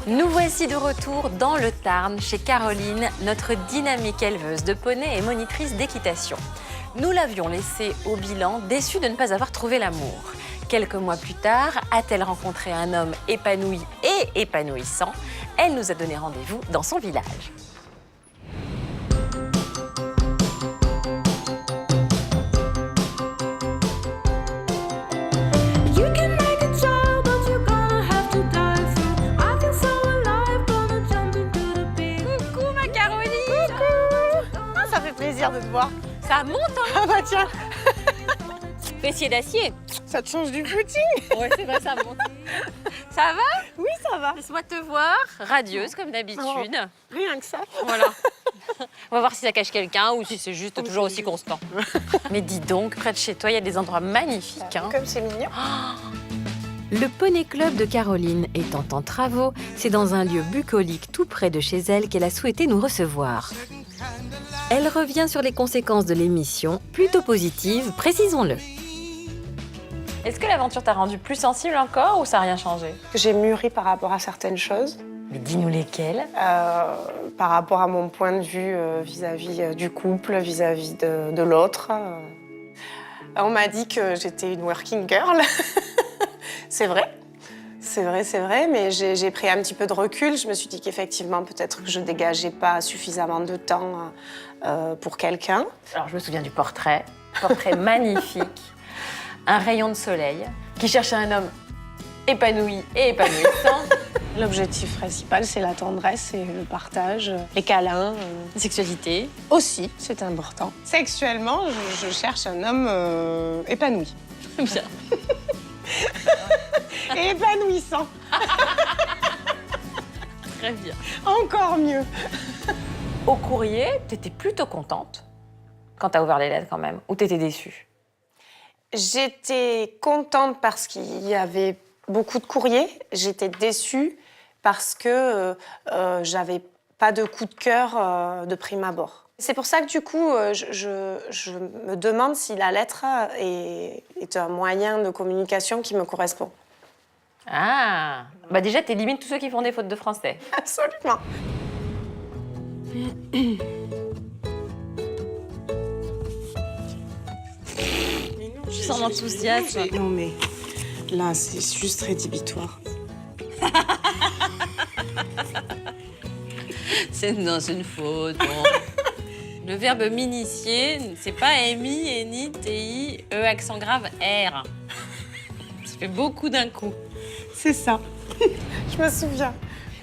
Nous voici de retour dans le Tarn, chez Caroline, notre dynamique éleveuse de poneys et monitrice d'équitation. Nous l'avions laissée au bilan, déçue de ne pas avoir trouvé l'amour. Quelques mois plus tard, a-t-elle rencontré un homme épanoui et épanouissant? Elle nous a donné rendez-vous dans son village. Coucou ma Caroline! Coucou! Ah, ça fait plaisir de te voir. Ça monte, hein? Ah bah tiens, Fessier d'acier. ça te change du footing. Ouais, c'est vrai, ça monte. Ça va? Oui, ça va. Laisse-moi te voir, radieuse comme d'habitude. Rien que ça. Voilà. On va voir si ça cache quelqu'un ou si c'est juste toujours aussi constant. Mais dis donc, près de chez toi, il y a des endroits magnifiques. Hein. Comme c'est mignon. Le Poney Club de Caroline étant en travaux, c'est dans un lieu bucolique tout près de chez elle qu'elle a souhaité nous recevoir. Elle revient sur les conséquences de l'émission, plutôt positives, précisons-le. Est-ce que l'aventure t'a rendu plus sensible encore ou ça n'a rien changé? J'ai mûri par rapport à certaines choses. Mais dis-nous lesquelles. Par rapport à mon point de vue vis-à-vis du couple, vis-à-vis de l'autre. On m'a dit que j'étais une working girl. C'est vrai. C'est vrai, mais j'ai pris un petit peu de recul. Je me suis dit qu'effectivement, peut-être que je dégageais pas suffisamment de temps pour quelqu'un. Alors, je me souviens du portrait magnifique, un rayon de soleil, qui cherchait un homme épanoui et épanouissant. L'objectif principal, c'est la tendresse et le partage, les câlins. Sexualité. Aussi, c'est important. Sexuellement, je cherche un homme épanoui. Bien. Et épanouissant. Très bien. Encore mieux. Au courrier, t'étais plutôt contente quand t'as ouvert les lettres quand même, ou t'étais déçue? J'étais contente parce qu'il y avait beaucoup de courriers. J'étais déçue parce que j'avais pas de coup de cœur de prime abord. C'est pour ça que du coup, je me demande si la lettre est un moyen de communication qui me correspond. Ah, bah déjà, t'élimines tous ceux qui font des fautes de français. Absolument. Je sens l'enthousiasme. Non mais là, c'est juste rédhibitoire. C'est dans une faute. Bon. Le verbe m'initier, c'est pas M-I, N-I, T-I, E, accent grave, R. Ça fait beaucoup d'un coup. C'est ça. Je me souviens.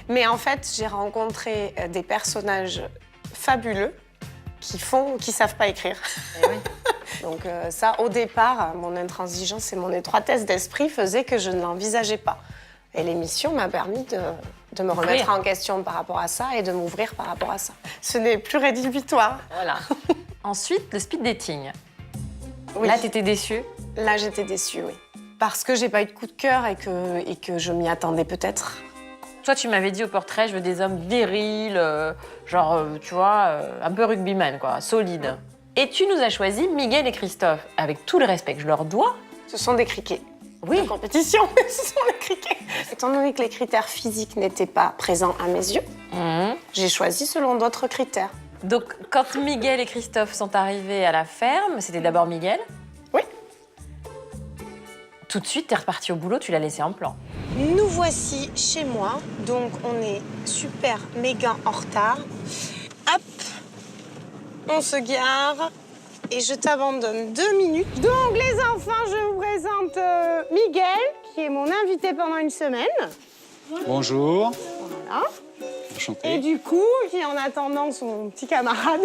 Mais en fait, j'ai rencontré des personnages fabuleux qui savent pas écrire. Eh oui. Donc ça, au départ, mon intransigeance et mon étroitesse d'esprit faisaient que je ne l'envisageais pas. Et l'émission m'a permis de me remettre en question par rapport à ça et de m'ouvrir par rapport à ça. Ce n'est plus rédhibitoire. Voilà. Ensuite, le speed dating. Oui. Là, t'étais déçue? Là, j'étais déçue, oui. Parce que j'ai pas eu de coup de cœur et que je m'y attendais peut-être. Toi, tu m'avais dit au portrait, je veux des hommes virils, tu vois, un peu rugbyman, quoi, solide. Et tu nous as choisi Miguel et Christophe, avec tout le respect que je leur dois. Ce sont des criquets. Oui. De compétition, mais ce sont des criquets. Étant donné que les critères physiques n'étaient pas présents à mes yeux, j'ai choisi selon d'autres critères. Donc, quand Miguel et Christophe sont arrivés à la ferme, c'était d'abord Miguel. Oui. Tout de suite, t'es reparti au boulot, tu l'as laissé en plan. Nous voici chez moi, donc on est super méga en retard. Hop, on se gare et je t'abandonne 2 minutes. Donc les enfants, je vous présente Miguel, qui est mon invité pendant une semaine. Bonjour. Voilà. Enchanté. Et du coup, qui en attendant son petit camarade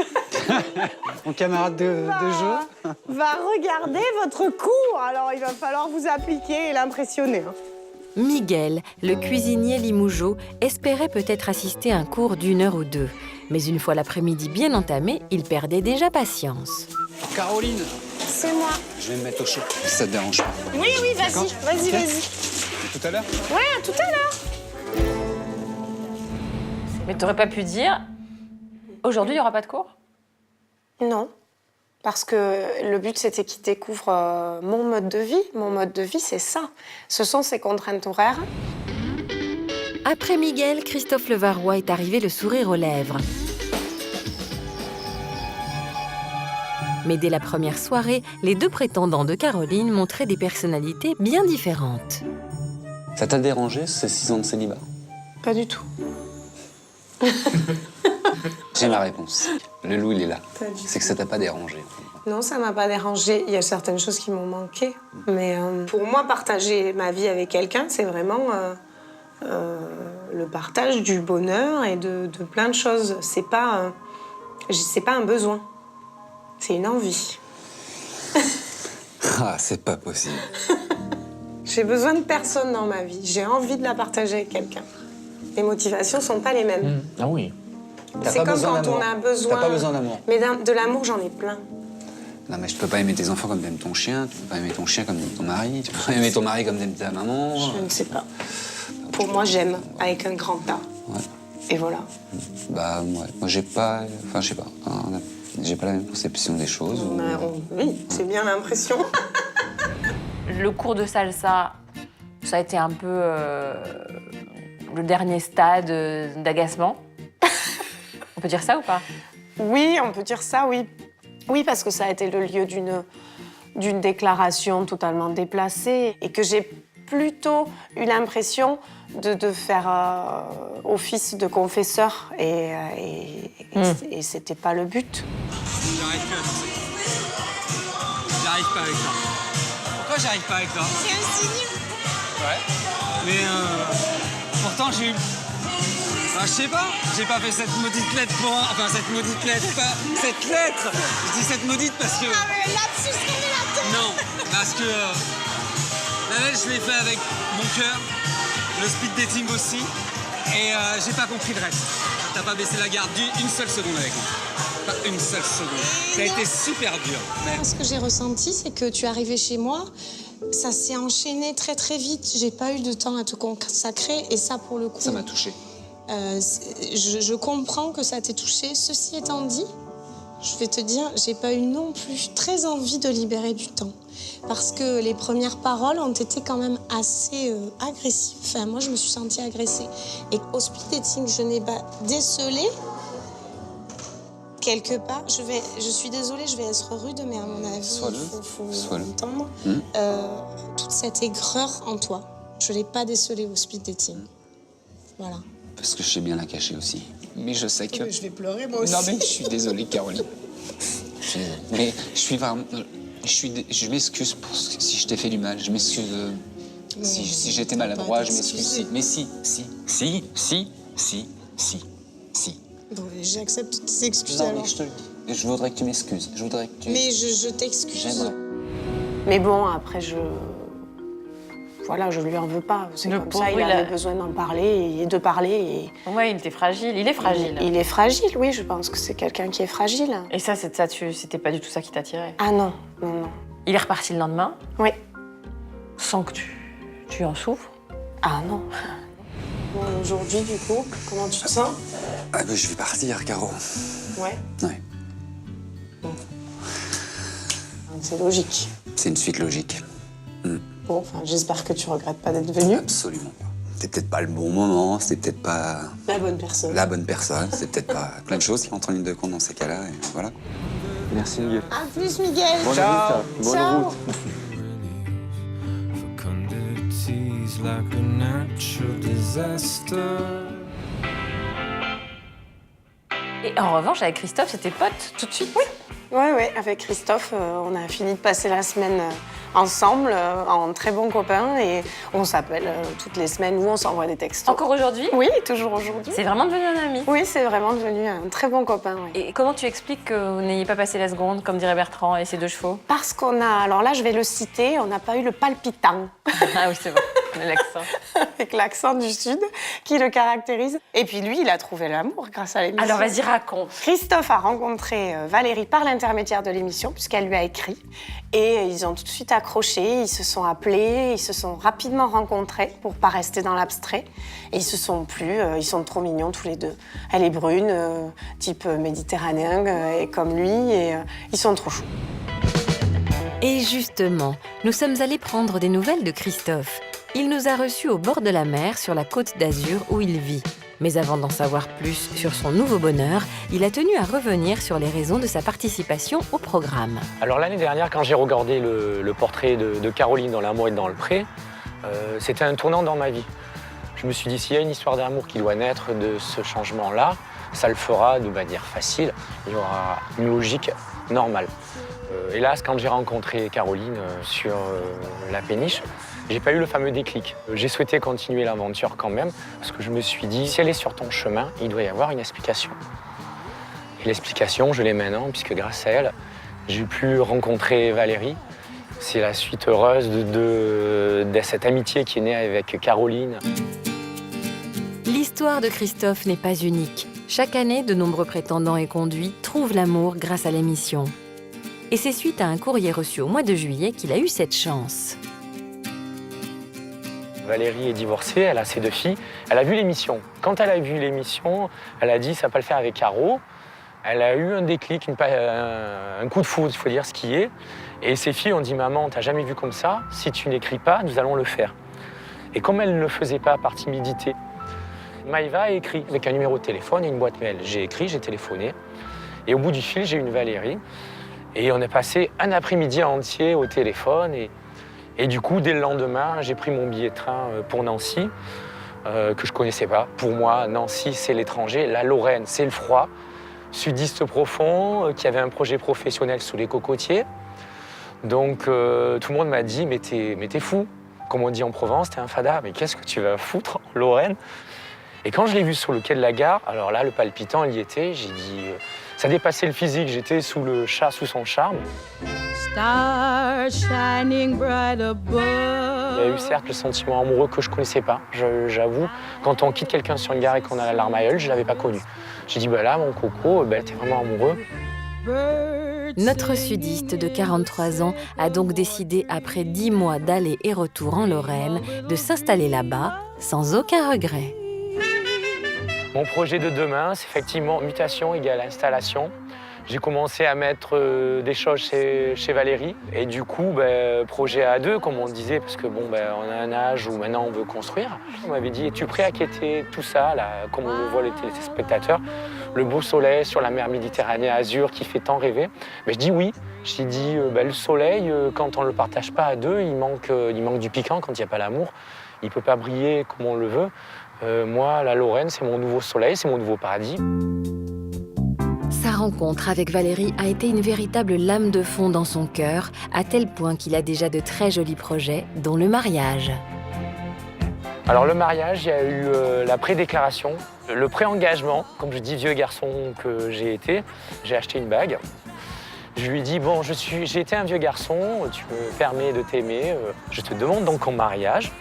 Mon camarade de jeu. va regarder votre cours. Alors il va falloir vous appliquer et l'impressionner. Hein. Miguel, le cuisinier Limougeot, espérait peut-être assister à un cours d'1 heure ou 2. Mais une fois l'après-midi bien entamé, il perdait déjà patience. Caroline, C'est moi. je vais me mettre au chaud, si ça te dérange pas. Oui, D'accord. vas-y. Tout à l'heure? Ouais, à tout à l'heure. Mais t'aurais pas pu dire, aujourd'hui, il n'y aura pas de cours? Non. Parce que le but, c'était qu'il découvre mon mode de vie. Mon mode de vie, c'est ça. Ce sont ces contraintes horaires. Après Miguel, Christophe Levarois est arrivé le sourire aux lèvres. Mais dès la première soirée, les deux prétendants de Caroline montraient des personnalités bien différentes. Ça t'a dérangé, ces 6 ans de célibat? Pas du tout. J'ai ma réponse. Le loup, il est là. Pas du C'est que ça t'a pas dérangé. Non, ça m'a pas dérangé. Il y a certaines choses qui m'ont manqué. Mais pour moi, partager ma vie avec quelqu'un, c'est vraiment le partage du bonheur et de plein de choses. C'est pas un besoin. C'est une envie. Ah, c'est pas possible. J'ai besoin de personne dans ma vie. J'ai envie de la partager avec quelqu'un. Les motivations sont pas les mêmes. Ah oui. C'est comme quand on a besoin... T'as pas besoin d'amour. Mais de l'amour, j'en ai plein. Non, mais je peux pas aimer tes enfants comme t'aimes ton chien, tu peux pas aimer ton chien comme t'aimes ton mari, tu peux pas aimer ton mari comme t'aimes ta maman. Je ne sais pas. Pour moi, j'aime avec un grand A. Ouais. Et voilà. Bah, ouais. Moi, j'ai pas... Enfin, je sais pas. J'ai pas la même conception des choses. Oui, c'est bien l'impression. Le cours de salsa, ça a été un peu le dernier stade d'agacement. On peut dire ça ou pas? Oui, on peut dire ça, oui. Oui, parce que ça a été le lieu d'une déclaration totalement déplacée et que j'ai plutôt eu l'impression de faire office de confesseur et c'était pas le but. J'arrive pas avec toi. Pourquoi j'arrive pas avec toi? C'est un signe. Ouais. Mais pourtant j'ai eu... Enfin, je sais pas, j'ai pas fait cette maudite lettre pour un... Enfin, cette maudite lettre, pas cette lettre. Je dis cette maudite parce que... Ah, mais lapsus révélateur. Non, parce que la lettre, je l'ai fait avec mon cœur, le speed dating aussi, et j'ai pas compris le reste. T'as pas baissé la garde une seule seconde avec moi. Pas une seule seconde. Ça a été super dur. Mais... Ce que j'ai ressenti, c'est que tu es arrivé chez moi, ça s'est enchaîné très très vite. J'ai pas eu de temps à te consacrer et ça, pour le coup... Ça m'a touché. Je comprends que ça t'ait touché. Ceci étant dit, je vais te dire, j'ai pas eu non plus très envie de libérer du temps. Parce que les premières paroles ont été quand même assez agressives. Enfin, moi, je me suis sentie agressée. Et au speed dating, je n'ai pas décelé quelque part. Je suis désolée, je vais être rude, mais à mon avis, il faut entendre. Toute cette aigreur en toi, je l'ai pas décelée au speed dating. Voilà. Parce que je sais bien la cacher aussi. Mais je sais que... Mais je vais pleurer, moi aussi. Non, mais je suis désolé, Caroline. Mais je suis vraiment... Je m'excuse pour si je t'ai fait du mal. Je m'excuse si j'étais maladroit, je m'excuse. Mais si. Bon, j'accepte toutes tes excuses Non, alors. mais je te le dis. Je voudrais que tu m'excuses. Je voudrais que tu... Mais je t'excuse. J'aimerais. Mais bon, après, Voilà, je lui en veux pas. C'est Le comme pauvre, ça, il il avait a- besoin d'en parler et de parler. Ouais, il était fragile. Il est fragile. Il est fragile, oui, je pense que c'est quelqu'un qui est fragile. Et ça, c'était pas du tout ça qui t'attirait. Ah non, non. Il est reparti le lendemain, Oui. sans que tu en souffres. Ah non. Bon, aujourd'hui, du coup, comment tu te sens? Ah, ben, je vais partir, Caro. Ouais. Ouais. C'est logique. C'est une suite logique. Bon, enfin, j'espère que tu regrettes pas d'être venu. Absolument pas. C'était peut-être pas le bon moment, c'était peut-être pas La bonne personne. la bonne personne, c'est peut-être pas plein de choses qui rentrent en ligne de compte dans ces cas-là, et voilà. Merci, Miguel. À plus, Miguel. Ciao. Ciao. Fecundity's like a natural disaster. Et en revanche, avec Christophe, c'était pote tout de suite. Oui. Ouais, avec Christophe, on a fini de passer la semaine ensemble, en très bons copains, et on s'appelle toutes les semaines ou on s'envoie des textos. Encore aujourd'hui? Oui, toujours aujourd'hui. C'est vraiment devenu un ami. Oui, c'est vraiment devenu un très bon copain. Oui. Et comment tu expliques que vous n'ayez pas passé la seconde, comme dirait Bertrand, et ses deux chevaux? Parce qu'on a, alors là je vais le citer, on n'a pas eu le palpitant. Ah oui, c'est vrai. L'accent. avec l'accent du Sud qui le caractérise. Et puis lui, il a trouvé l'amour grâce à l'émission. Alors vas-y, raconte. Christophe a rencontré Valérie par l'intermédiaire de l'émission, puisqu'elle lui a écrit. Et ils ont tout de suite accroché, ils se sont appelés, ils se sont rapidement rencontrés pour pas rester dans l'abstrait. Et ils se sont plu, ils sont trop mignons tous les deux. Elle est brune, type méditerranéen, et comme lui, et ils sont trop choux. Et justement, nous sommes allés prendre des nouvelles de Christophe. Il nous a reçus au bord de la mer, sur la côte d'Azur où il vit. Mais avant d'en savoir plus sur son nouveau bonheur, il a tenu à revenir sur les raisons de sa participation au programme. Alors l'année dernière, quand j'ai regardé le portrait de Caroline dans L'amour et dans le pré, c'était un tournant dans ma vie. Je me suis dit, s'il y a une histoire d'amour qui doit naître de ce changement-là, ça le fera de manière facile. Il y aura une logique normale. Hélas, quand j'ai rencontré Caroline sur la péniche, j'ai pas eu le fameux déclic. J'ai souhaité continuer l'aventure quand même, parce que je me suis dit, si elle est sur ton chemin, il doit y avoir une explication. Et l'explication, je l'ai maintenant, puisque grâce à elle, j'ai pu rencontrer Valérie. C'est la suite heureuse de cette amitié qui est née avec Caroline. L'histoire de Christophe n'est pas unique. Chaque année, de nombreux prétendants et conduits trouvent l'amour grâce à l'émission. Et c'est suite à un courrier reçu au mois de juillet qu'il a eu cette chance. Valérie est divorcée, elle a ses 2 filles. Elle a vu l'émission. Quand elle a vu l'émission, elle a dit « ça va pas le faire avec Caro ». Elle a eu un déclic, un coup de foudre, il faut dire ce qui est. Et ses filles ont dit « maman, t'as jamais vu comme ça, si tu n'écris pas, nous allons le faire ». Et comme elle ne le faisait pas par timidité, Maïva a écrit avec un numéro de téléphone et une boîte mail. J'ai écrit, j'ai téléphoné. Et au bout du fil, j'ai eu une Valérie. Et on a passé un après-midi entier au téléphone. Et du coup, dès le lendemain, j'ai pris mon billet de train pour Nancy, que je connaissais pas. Pour moi, Nancy, c'est l'étranger. La Lorraine, c'est le froid. Sudiste profond, qui avait un projet professionnel sous les cocotiers. Donc, tout le monde m'a dit, mais t'es fou. Comme on dit en Provence, t'es un fada. Mais qu'est-ce que tu vas foutre en Lorraine? Et quand je l'ai vu sur le quai de la gare, alors là, le palpitant, il y était. J'ai dit, ça dépassait le physique. J'étais sous le chat, sous son charme. Stars shining bright above. Il y a eu certes le sentiment amoureux que je ne connaissais pas, j'avoue. Quand on quitte quelqu'un sur une gare et qu'on a la larme à l'œil, je ne l'avais pas connu. J'ai dit, bah là, mon coco, t'es vraiment amoureux. Notre sudiste de 43 ans a donc décidé, après 10 mois d'aller et retour en Lorraine, de s'installer là-bas sans aucun regret. Mon projet de demain, c'est effectivement mutation égale installation. J'ai commencé à mettre des choses chez Valérie. Et du coup, projet à 2, comme on disait, parce que on a un âge où maintenant on veut construire. On m'avait dit, es-tu prêt à quitter tout ça, là, comme on le voit les téléspectateurs, le beau soleil sur la mer Méditerranée Azur qui fait tant rêver? Je dis oui. J'ai dit, le soleil, quand on ne le partage pas à 2, il manque du piquant quand il n'y a pas l'amour. Il ne peut pas briller comme on le veut. Moi, la Lorraine, c'est mon nouveau soleil, c'est mon nouveau paradis. Sa rencontre avec Valérie a été une véritable lame de fond dans son cœur, à tel point qu'il a déjà de très jolis projets, dont le mariage. Alors le mariage, il y a eu la prédéclaration, le pré-engagement. Comme je dis, vieux garçon que j'ai été, j'ai acheté une bague. Je lui ai dit, bon, j'ai été un vieux garçon, tu me permets de t'aimer, je te demande donc en mariage.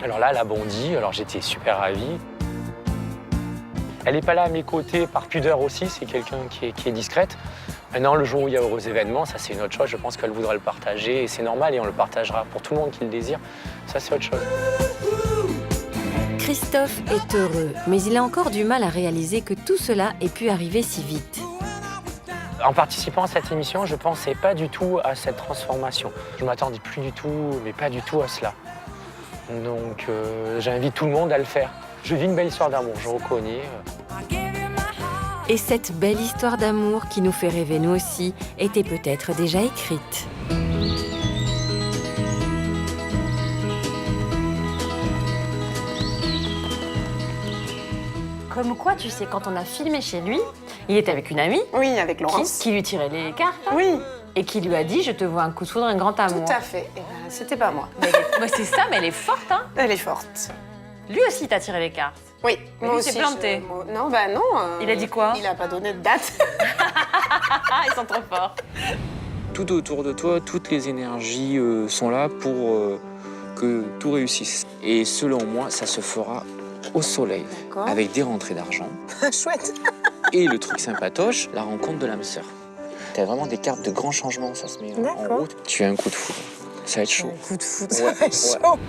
Alors là, elle a bondi, alors j'étais super ravi. Elle n'est pas là à mes côtés par pudeur aussi, c'est quelqu'un qui est discrète. Maintenant, le jour où il y a heureux événements, ça c'est une autre chose, je pense qu'elle voudrait le partager et c'est normal et on le partagera pour tout le monde qui le désire. Ça c'est autre chose. Christophe est heureux, mais il a encore du mal à réaliser que tout cela ait pu arriver si vite. En participant à cette émission, je ne pensais pas du tout à cette transformation. Je ne m'attendais plus du tout, mais pas du tout à cela. Donc j'invite tout le monde à le faire. Je vis une belle histoire d'amour, je reconnais. Et cette belle histoire d'amour qui nous fait rêver nous aussi était peut-être déjà écrite. Comme quoi, tu sais, quand on a filmé chez lui, il était avec une amie. Oui, avec Laurence. Qui lui tirait les cartes. Oui. Et qui lui a dit, je te vois un coup de foudre, un grand amour. Tout à fait. Et c'était pas moi. C'est ça, mais elle est forte, hein. Elle est forte. Lui aussi t'a tiré les cartes. Oui, mais moi lui aussi. s'est planté. Non, non. Il a dit quoi? Il a pas donné de date. Ils sont trop forts. Tout autour de toi, toutes les énergies sont là pour que tout réussisse. Et selon moi, ça se fera au soleil, D'accord. avec des rentrées d'argent. Chouette. Et le truc sympatoche, la rencontre de l'âme sœur. T'as vraiment des cartes de grands changements, ça se met en D'accord. route. Tu as un coup de foudre. Ça va être chaud. Un coup de foot, Ouais, ça va être chaud.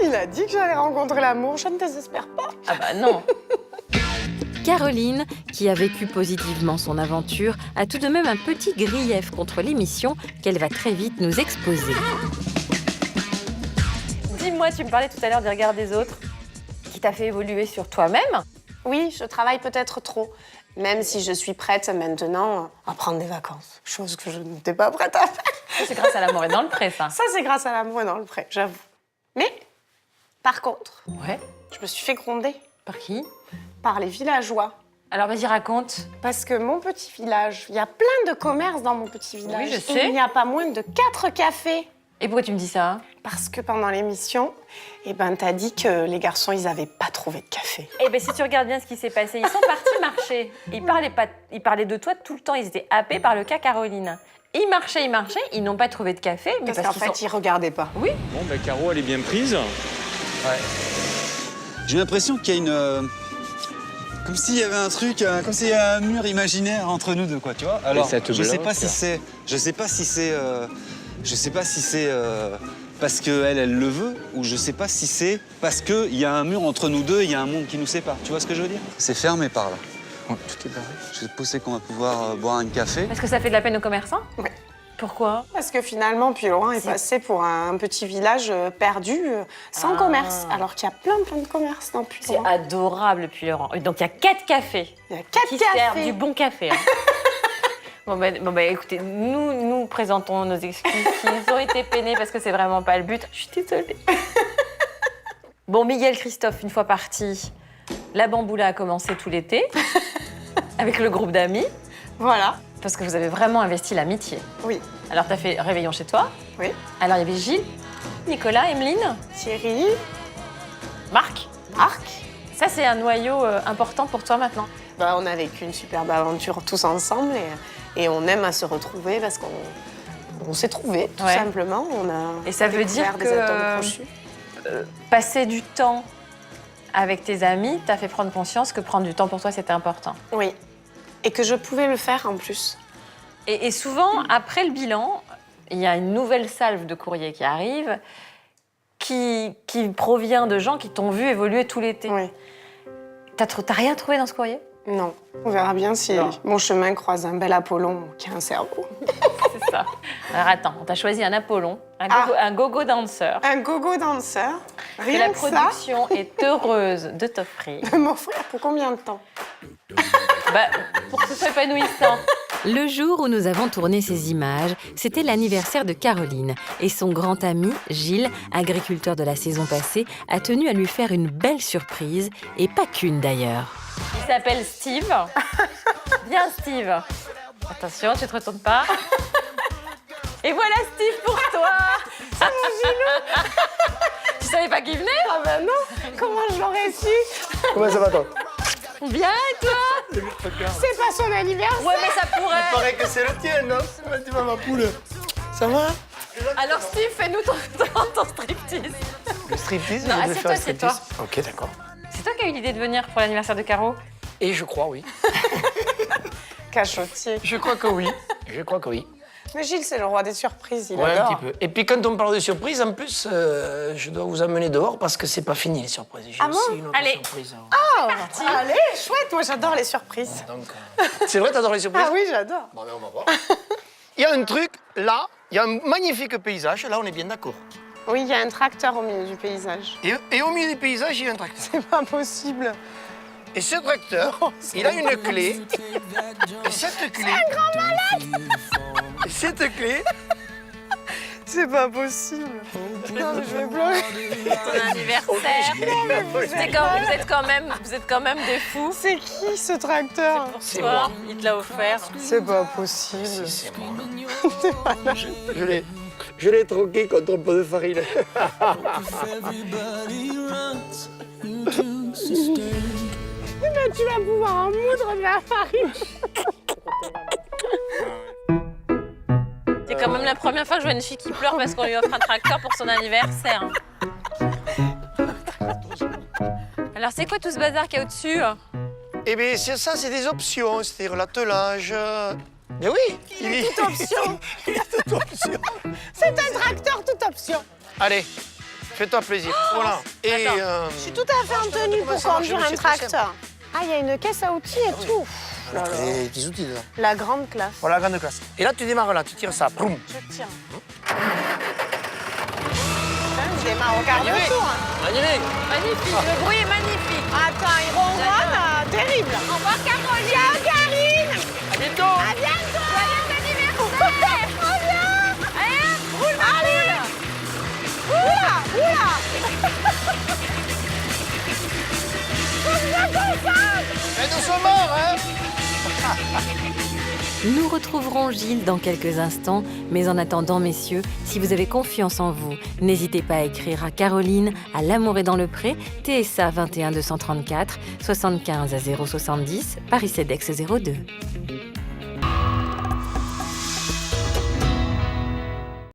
Il a dit que j'allais rencontrer l'amour, je ne désespère pas. Ah bah non. Caroline, qui a vécu positivement son aventure, a tout de même un petit grief contre l'émission qu'elle va très vite nous exposer. Dis-moi, tu me parlais tout à l'heure du regard des autres, qui t'a fait évoluer sur toi-même. Oui, je travaille peut-être trop, même si je suis prête maintenant à prendre des vacances, chose que je n'étais pas prête à faire. C'est grâce à l'amour et dans le pré, ça. Ça, c'est grâce à l'amour et dans le pré, j'avoue. Mais, par contre, Ouais. je me suis fait gronder Par qui? par les villageois. Alors vas-y, raconte. Parce que mon petit village, il y a plein de commerces dans mon petit village. Oui, je sais. Il n'y a pas moins de 4 cafés. Et pourquoi tu me dis ça? Parce que pendant l'émission, t'as dit que les garçons, ils n'avaient pas trouvé de café. Eh bien, si tu regardes bien ce qui s'est passé, ils sont partis marcher. Ils parlaient de toi tout le temps, ils étaient happés par le cas Caroline. Ils marchaient, ils n'ont pas trouvé de café. Mais Parce qu'en qu'ils fait, sont- ils regardaient pas. Oui. Bon, ben Caro, elle est bien prise. J'ai l'impression qu'il y a une... comme s'il y avait un truc, comme s'il y avait un mur imaginaire entre nous deux, quoi, tu vois. Alors, ça te je sais bloque. pas si c'est... Je sais pas si c'est parce qu'elle le veut, ou je sais pas si c'est parce qu'il y a un mur entre nous deux et il y a un monde qui nous sépare. Tu vois ce que je veux dire? C'est fermé par là. Ouais, tout est barré. Je suppose qu'on va pouvoir boire un café. Parce que ça fait de la peine aux commerçants? Oui. Pourquoi? Parce que finalement, Puylaurent est passé pour un petit village perdu, sans Ah. commerce. Alors qu'il y a plein de commerces dans C'est Puylaurent. adorable, puis Laurent. Donc il y a 4 cafés Il y a 4 qui servent cafés. du bon café. Hein. Bon, écoutez, nous présentons nos excuses. Ils ont été peinés parce que c'est vraiment pas le but. Je suis désolée. Bon, Miguel Christophe, une fois parti, la bamboula a commencé tout l'été avec le groupe d'amis Voilà. parce que vous avez vraiment investi l'amitié. Oui. Alors, tu as fait réveillon chez toi. Oui. Alors, il y avait Gilles, Nicolas, Emeline, Thierry, Marc. Marc. Ça, c'est un noyau important pour toi maintenant. On a vécu une superbe aventure tous ensemble et on aime à se retrouver parce qu'on s'est trouvés, tout Ouais. simplement. On a Et ça veut dire découvert des atomes que crochus. passer du temps avec tes amis t'a fait prendre conscience que prendre du temps pour toi, c'était important. Oui. Et que je pouvais le faire en plus. Et souvent, après le bilan, il y a une nouvelle salve de courrier qui arrive qui provient de gens qui t'ont vu évoluer tout l'été. Oui. T'as rien trouvé dans ce courrier? Non. On verra bien si Non. mon chemin croise un bel Apollon qui a un cerveau. C'est ça. Alors attends, on t'a choisi un Apollon, Ah. un go-go danseur. Un gogo danseur. Que Rien la que ça, production est heureuse de t'offrir. de m'offrir pour combien de temps? Pour que ce soit épanouissant. Le jour où nous avons tourné ces images, c'était l'anniversaire de Caroline. Et son grand ami, Gilles, agriculteur de la saison passée, a tenu à lui faire une belle surprise, et pas qu'une d'ailleurs. Il s'appelle Steve. Viens, Steve. Attention, tu te retournes pas. Et voilà Steve pour toi. C'est mon Gilou. Tu savais pas qu'il venait? Ah ben non. Comment je l'aurais su? Comment ça va, toi? Bien, et toi? C'est pas son anniversaire. Ouais, mais ça pourrait. Il paraît que c'est le tien, non? Comment tu vas, ma poule? Ça va? Alors Steve, fais-nous ton striptease. Le striptease? Non, je vais assieds-toi, faire un assieds-toi. striptease. Ok, d'accord. C'est toi qui as eu l'idée de venir pour l'anniversaire de Caro? Et je crois, oui. Cachotier. Je crois que oui. Je crois que oui. Mais Gilles, c'est le roi des surprises. Il Ouais, adore. un petit peu. Et puis quand on parle de surprise, en plus, je dois vous amener dehors parce que c'est pas fini les surprises. J'ai Ah bon? aussi une autre Allez. surprise. Oh, allez, chouette. Moi, j'adore les surprises. Donc, c'est vrai, t'adores les surprises? Ah oui, j'adore. Bon, mais on va voir. Il y a un truc, là, il y a un magnifique paysage, là, on est bien d'accord. Oui, il y a un tracteur au milieu du paysage. Et au milieu du paysage, il y a un tracteur. C'est pas possible. Et ce tracteur, il a une clé. Et cette clé. C'est un grand malade. Et cette clé. C'est pas possible. Non, mais je vais pleurer. Ton anniversaire. Vous êtes quand même des fous. C'est qui ce tracteur? C'est Toi, moi. il te l'a offert. C'est pas possible. Si, c'est moi. Je l'ai troqué contre un peu de farine. Mais tu vas pouvoir en moudre de la farine. C'est quand même la première fois que je vois une fille qui pleure parce qu'on lui offre un tracteur pour son anniversaire. Alors, c'est quoi tout ce bazar qu'il y a au-dessus? Eh bien, ça, c'est des options, c'est-à-dire l'attelage. Mais oui, Il est toute option. il est toute option. C'est un tracteur toute option. Allez, fais-toi plaisir. Voilà. Et Je suis tout à fait en tenue pour conduire un tracteur. Ah, il y a une caisse à outils et tout. Là, là. des petits outils dedans. La grande classe. Voilà, grande classe. Et là, tu démarres là, tu tires ça. Proum. Je tiens. Je démarre au quart de tour. Magnifique. Magnifique, le bruit est magnifique. Attends, il ronronne, terrible. Au revoir, Caroline. Ciao, Karine. À bientôt. À bientôt. Joyeux anniversaire. Trop bien. Allez, roule, ma roule. Oula, oula. Faut bien qu'on fasse. Mais nous sommes morts, hein. Nous retrouverons Gilles dans quelques instants, mais en attendant, messieurs, si vous avez confiance en vous, n'hésitez pas à écrire à Caroline, à L'Amour est dans le Pré, TSA 21 234, 75 070, Paris CEDEX 02.